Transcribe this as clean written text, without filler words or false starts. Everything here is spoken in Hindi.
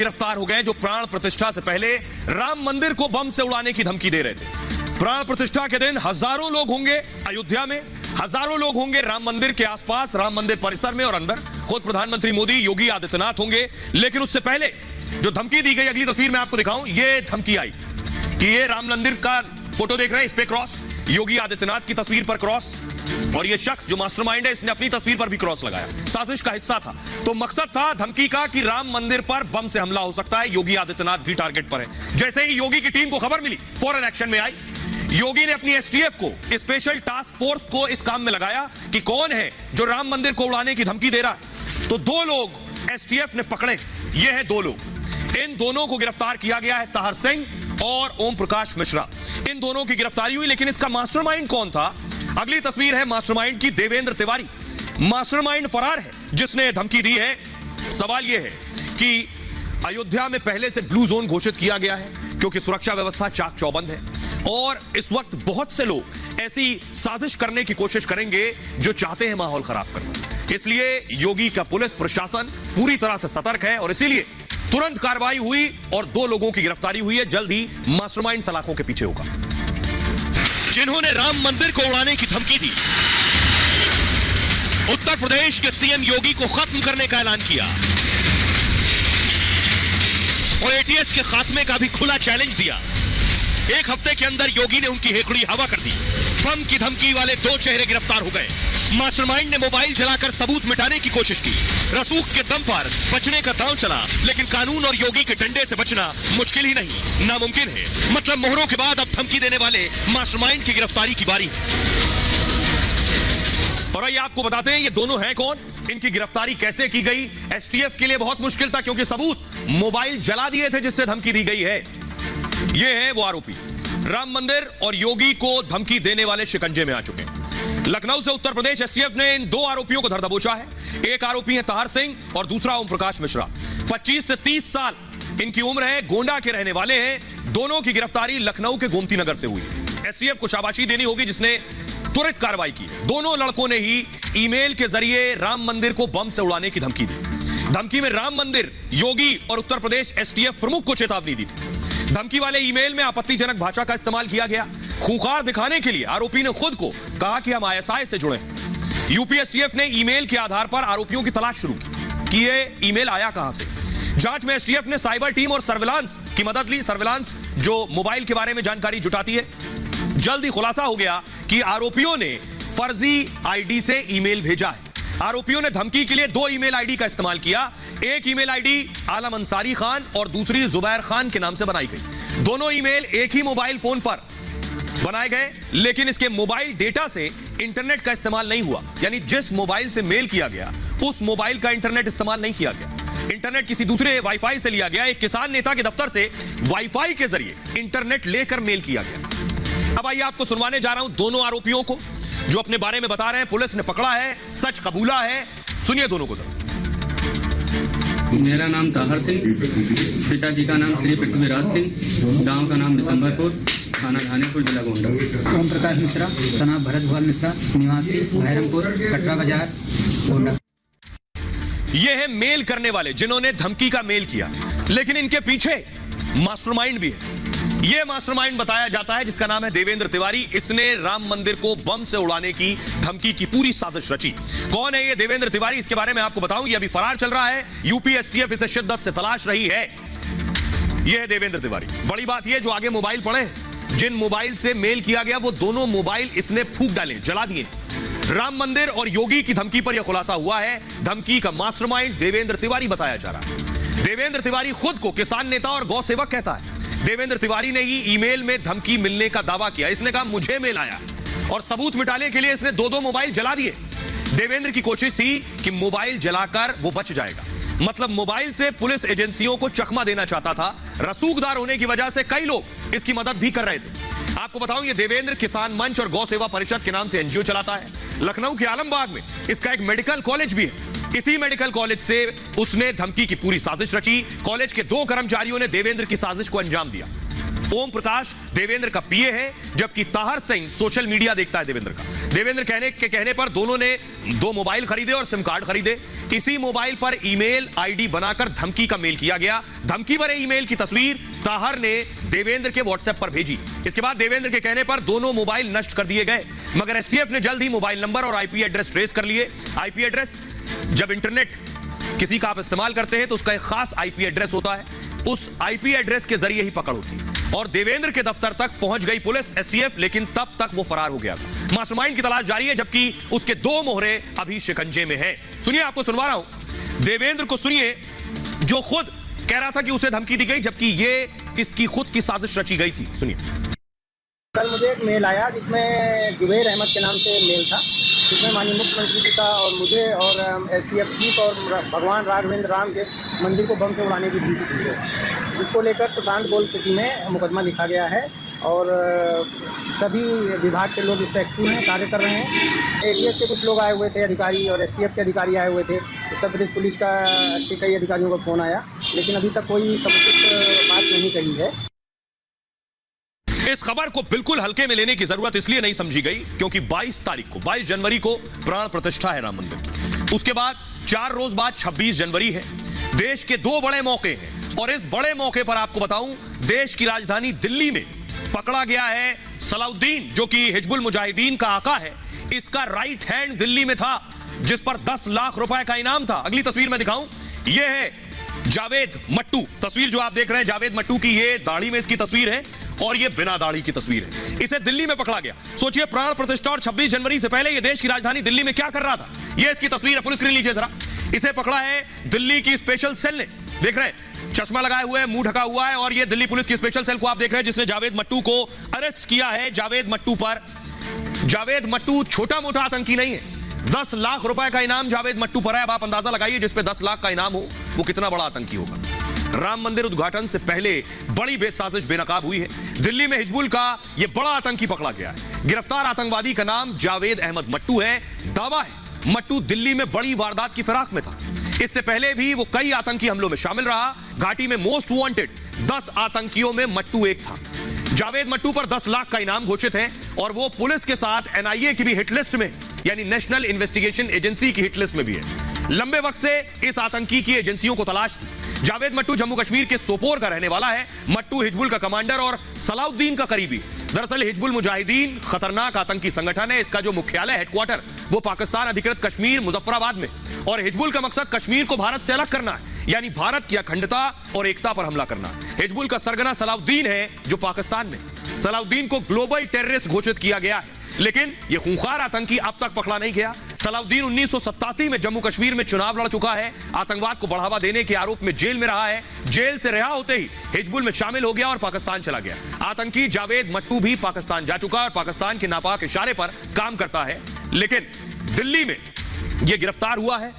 गिरफ्तार हो गए जो प्राण प्रतिष्ठा से पहले राम मंदिर को बम से उड़ाने की धमकी दे रहे थे। प्राण प्रतिष्ठा के दिन हजारों लोग होंगे अयोध्या में, हजारों लोग होंगे राम मंदिर के आसपास, राम मंदिर परिसर में और अंदर। खुद प्रधानमंत्री मोदी, योगी आदित्यनाथ होंगे। लेकिन उससे पहले जो धमकी दी गई, अगली तस्वीर में आपको दिखाऊं, ये धमकी आई कि ये राम मंदिर का फोटो देख रहे हैं, इस पे क्रॉस, योगी आदित्यनाथ की तस्वीर पर क्रॉस, और ये शख्स जो मास्टरमाइंड है इसने अपनी तस्वीर पर भी क्रॉस लगाया। साजिश का हिस्सा था। तो मकसद था धमकी का कि राम मंदिर पर बम से हमला हो सकता है, योगी आदित्यनाथ भी टारगेट पर है। जैसे ही योगी की टीम को खबर मिली, फौरन एक्शन में आई। योगी ने अपनी एसटीएफ को, स्पेशल टास्क फोर्स को इस काम में लगाया कि कौन है जो राम मंदिर को उड़ाने की धमकी दे रहा है। तो दो लोग एसटीएफ ने पकड़े, ये है दो लोग। इन दोनों को गिरफ्तार किया गया है, ताहर सिंह और ओम प्रकाश मिश्रा। इन दोनों की गिरफ्तारी हुई। लेकिन इसका मास्टरमाइंड कौन था? अगली तस्वीर है मास्टरमाइंड की, देवेंद्र तिवारी। मास्टरमाइंड फरार है जिसने धमकी दी है। सवाल यह है कि अयोध्या में पहले से ब्लू जोन घोषित किया गया है क्योंकि सुरक्षा व्यवस्था चाक चौबंद है, और इस वक्त बहुत से लोग ऐसी साजिश करने की कोशिश करेंगे जो चाहते हैं माहौल खराब करना। इसलिए योगी का पुलिस प्रशासन पूरी तरह से सतर्क है और इसीलिए तुरंत कार्रवाई हुई और दो लोगों की गिरफ्तारी हुई है। जल्द ही मास्टरमाइंड सलाखों के पीछे होगा जिन्होंने राम मंदिर को उड़ाने की धमकी दी। उत्तर प्रदेश के सीएम योगी को खत्म करने का ऐलान किया और एटीएस के खात्मे का भी खुला चैलेंज दिया। एक हफ्ते के अंदर योगी ने उनकी हेकड़ी हवा कर दी। बम की धमकी वाले दो चेहरे गिरफ्तार हो गए। मास्टरमाइंड ने मोबाइल जलाकर सबूत मिटाने की कोशिश की। रसूख के दम पर बचने का दांव चला, लेकिन कानून और योगी के डंडे से बचना मुश्किल ही नहीं, नामुमकिन है। मतलब मोहरों के बाद अब धमकी देने वाले मास्टरमाइंड की गिरफ्तारी की बारी है। और आइए आपको बताते हैं ये दोनों हैं कौन, इनकी गिरफ्तारी कैसे की गई। एसटीएफ के लिए बहुत मुश्किल था क्योंकि सबूत मोबाइल जला दिए थे जिससे धमकी दी गई है। ये है वो आरोपी, राम मंदिर और योगी को धमकी देने वाले शिकंजे में आ चुके हैं। लखनऊ से उत्तर प्रदेश एसटीएफ ने इन दो आरोपियों को धर दबोचा है। एक आरोपी है ताहर सिंह और दूसरा ओम प्रकाश मिश्रा। 25 से 30 साल इनकी उम्र है, गोंडा के रहने वाले हैं। दोनों की गिरफ्तारी लखनऊ के गोमती नगर से हुई। एसटीएफ को शाबाशी देनी होगी जिसने त्वरित कार्रवाई की। दोनों लड़कों ने ही ईमेल के जरिए राम मंदिर को बम से उड़ाने की धमकी दी। धमकी में राम मंदिर, योगी और उत्तर प्रदेश एसटीएफ प्रमुख को चेतावनी दी थी। धमकी वाले ईमेल में आपत्तिजनक भाषा का इस्तेमाल किया गया। खूंखार दिखाने के लिए आरोपी ने खुद को कहा कि हम आईएसआई से जुड़े हैं। यूपी एसटीएफ ने ईमेल के आधार पर आरोपियों की तलाश शुरू की कि ये ईमेल आया कहां से। जांच में एसटीएफ ने साइबर टीम और सर्विलांस की मदद ली। सर्विलांस जो मोबाइल के बारे में जानकारी जुटाती है। जल्द ही खुलासा हो गया कि आरोपियों ने फर्जी आईडी से ईमेल भेजा है। आरोपियों ने धमकी के लिए दो ईमेल आईडी का इस्तेमाल किया। एक ईमेल आईडी आलम अंसारी खान और दूसरी जुबैर खान के नाम से बनाई गई। दोनों ईमेल एक ही मोबाइल फोन पर बनाए गए, लेकिन इसके मोबाइल डेटा से इंटरनेट का इस्तेमाल नहीं हुआ। यानी जिस मोबाइल से मेल किया गया उस मोबाइल का इंटरनेट इस्तेमाल नहीं किया गया। इंटरनेट किसी दूसरे वाईफाई से लिया गया। एक किसान नेता के दफ्तर से वाईफाई के जरिए इंटरनेट लेकर मेल किया गया। अब आइए आपको सुनवाने जा रहा हूं दोनों आरोपियों को जो अपने बारे में बता रहे हैं। पुलिस ने पकड़ा है, सच कबूला है। सुनिए दोनों को जरा। मेरा नाम ताहर सिंह, पिताजी का नाम श्री पृथ्वीराज सिंह, गांव का नाम दिसंबरपुर, थाना धानेपुर, जिला गोंडा। ओम प्रकाश मिश्रा, सना भरत भुवन मिश्रा, निवासी भैरमपुर, कटरा बाजार, गोंडा। ये है मेल करने वाले जिन्होंने धमकी का मेल किया, लेकिन इनके पीछे मास्टरमाइंड भी है। यह मास्टरमाइंड बताया जाता है जिसका नाम है देवेंद्र तिवारी। इसने राम मंदिर को बम से उड़ाने की धमकी की पूरी साजिश रची। कौन है ये देवेंद्र तिवारी? इसके बारे में आपको बताऊं, ये अभी फरार चल रहा है। यूपी एसटीएफ इसे शिद्दत से तलाश रही है। यह है देवेंद्र तिवारी। बड़ी बात यह, जो आगे मोबाइल पड़े, जिन मोबाइल से मेल किया गया वो दोनों मोबाइल इसने फूंक डाले, जला दिए। राम मंदिर और योगी की धमकी पर यह खुलासा हुआ है। धमकी का मास्टरमाइंड देवेंद्र तिवारी बताया जा रहा है। देवेंद्र तिवारी खुद को किसान नेता और गौ सेवक कहता है। देवेंद्र तिवारी ने ही ईमेल में धमकी मिलने का दावा किया। इसने कहा मुझे मेल आया और सबूत मिटाने के लिए इसने दो मोबाइल जला दिए। देवेंद्र की कोशिश थी कि मोबाइल जलाकर वो बच जाएगा। मतलब मोबाइल से पुलिस एजेंसियों को चकमा देना चाहता था। रसूखदार होने की वजह से कई लोग इसकी मदद भी कर रहे थे। आपको बताऊं, ये देवेंद्र किसान मंच और गौ सेवा परिषद के नाम से एनजीओ चलाता है। लखनऊ के आलमबाग में इसका एक मेडिकल कॉलेज भी है। इसी मेडिकल कॉलेज से उसने धमकी की पूरी साजिश रची। कॉलेज के दो कर्मचारियों ने देवेंद्र की साजिश को अंजाम दिया। ओम प्रकाश देवेंद्र का पीए है, जबकि ताहर सिंह सोशल मीडिया देखता है देवेंद्र का। देवेंद्र कहने पर दोनों ने 2 मोबाइल खरीदे और सिम कार्ड खरीदे। इसी मोबाइल पर ईमेल आईडी बनाकर धमकी का मेल किया गया। धमकी भरे ईमेल की तस्वीर ताहर ने देवेंद्र के व्हाट्सएप पर भेजी। इसके बाद देवेंद्र के कहने पर दोनों मोबाइल नष्ट कर दिए गए, मगर एसटीएफ ने जल्द ही मोबाइल नंबर और आईपी एड्रेस ट्रेस कर लिए। आईपी एड्रेस, जब इंटरनेट किसी का आप इस्तेमाल करते हैं तो उसका एक खास आईपी एड्रेस होता है, उस आईपी एड्रेस के जरिए ही पकड़ होती है। और देवेंद्र के दफ्तर तक पहुंच गई पुलिस, एसटीएफ, लेकिन तब तक वो फरार हो गया था। मास्टरमाइंड की तलाश जारी है, जबकि उसके 2 मोहरे अभी शिकंजे में हैं। सुनिए, आपको सुनवा रहा हूं, देवेंद्र को सुनिए, जो खुद कह रहा था कि उसे धमकी दी गई, जबकि ये इसकी खुद की साजिश रची गई थी। सुनिए। कल मुझे एक मेल आया जिसमें जुबैर अहमद के नाम से मेल था, जिसमें माननीय मुख्यमंत्री जी का और मुझे और एसटीएफ चीफ और भगवान राघवेंद्र राम के मंदिर को बम से उड़ाने की धमकी दी है, जिसको लेकर सुशांत गोल्ड सिटी में मुकदमा लिखा गया है और सभी विभाग के लोग इस पर एक्टिव हैं, कार्य कर रहे हैं। एटीएस के कुछ लोग आए हुए थे अधिकारी और एसटीएफ के अधिकारी आए हुए थे। उत्तर प्रदेश पुलिस के कई अधिकारियों का फ़ोन आया, लेकिन अभी तक कोई समुचित बात नहीं कही है। इस खबर को बिल्कुल हल्के में लेने की जरूरत इसलिए नहीं समझी गई क्योंकि 22 जनवरी को प्राण प्रतिष्ठा है राम मंदिर की। उसके बाद 4 रोज बाद 26 जनवरी है। देश के 2 बड़े मौके हैं और इस बड़े मौके पर आपको बताऊं, देश की राजधानी दिल्ली में पकड़ा गया है सलाउद्दीन, जो कि हिजबुल मुजाहिदीन का आका है। इसका राइट हैंड दिल्ली में था, जिस पर 10 लाख रुपए का इनाम था। अगली तस्वीर में दिखाऊं, यह है जावेद मट्टू। तस्वीर जो आप देख रहे हैं जावेद मट्टू की, ये दाढ़ी में इसकी तस्वीर है और ये बिना दाढ़ी की तस्वीर है। इसे दिल्ली में पकड़ा गया। सोचिए, प्राण प्रतिष्ठा और 26 जनवरी से पहले ये देश की राजधानी दिल्ली में क्या कर रहा था। ये इसकी तस्वीर है, फुल स्क्रीन लीजिए जरा। इसे पकड़ा है दिल्ली की स्पेशल सेल ने। देख रहे हैं, चश्मा लगाए हुए, मुंह ढका हुआ है, और ये दिल्ली पुलिस की स्पेशल सेल को आप देख रहे हैं, जिसने जावेद मट्टू को अरेस्ट किया है। जावेद मट्टू छोटा मोटा आतंकी नहीं है। 10 लाख रुपए का इनाम जावेद मट्टू पर है। अब आप अंदाजा लगाइए, जिस पे 10 लाख का इनाम हो वो कितना बड़ा आतंकी होगा। राम मंदिर उद्घाटन से पहले बड़ी साजिश बेनकाब हुई है। दिल्ली में हिजबुल का यह बड़ा आतंकी पकड़ा गया है। गिरफ्तार आतंकवादी का नाम जावेद अहमद मट्टू है। दावा है मट्टू दिल्ली में बड़ी वारदात की फिराक में था। इससे पहले भी वो कई आतंकी हमलों में शामिल रहा। घाटी में मोस्ट वांटेड 10 आतंकियों में मट्टू एक था। जावेद मट्टू पर 10 लाख का इनाम घोषित है और वो पुलिस के साथ एनआईए की भी हिट लिस्ट में, यानी नेशनल इन्वेस्टिगेशन एजेंसी की हिट लिस्ट में भी है। लंबे वक्त से इस आतंकी की एजेंसियों को तलाश थी। जावेद मट्टू जम्मू कश्मीर के सोपोर का रहने वाला है। मट्टू हिजबुल का कमांडर और सलाउद्दीन का करीबी। दरअसल हिजबुल मुजाहिदीन खतरनाक आतंकी संगठन है। इसका जो मुख्यालय हेडक्वार्टर वो पाकिस्तान अधिकृत कश्मीर मुजफ्फराबाद में, और हिजबुल का मकसद कश्मीर को भारत से अलग करना है, यानी भारत की अखंडता और एकता पर हमला करना। हिजबुल का सरगना सलाउद्दीन है, जो पाकिस्तान में। सलाउद्दीन को ग्लोबल टेररिस्ट घोषित किया गया है, लेकिन यह खूंखार आतंकी अब तक पकड़ा नहीं गया। सलाउद्दीन 1987 में जम्मू कश्मीर में चुनाव लड़ चुका है। आतंकवाद को बढ़ावा देने के आरोप में जेल में रहा है। जेल से रिहा होते ही हिजबुल में शामिल हो गया और पाकिस्तान चला गया। आतंकी जावेद मट्टू भी पाकिस्तान जा चुका और पाकिस्तान के नापाक इशारे पर काम करता है, लेकिन दिल्ली में यह गिरफ्तार हुआ है।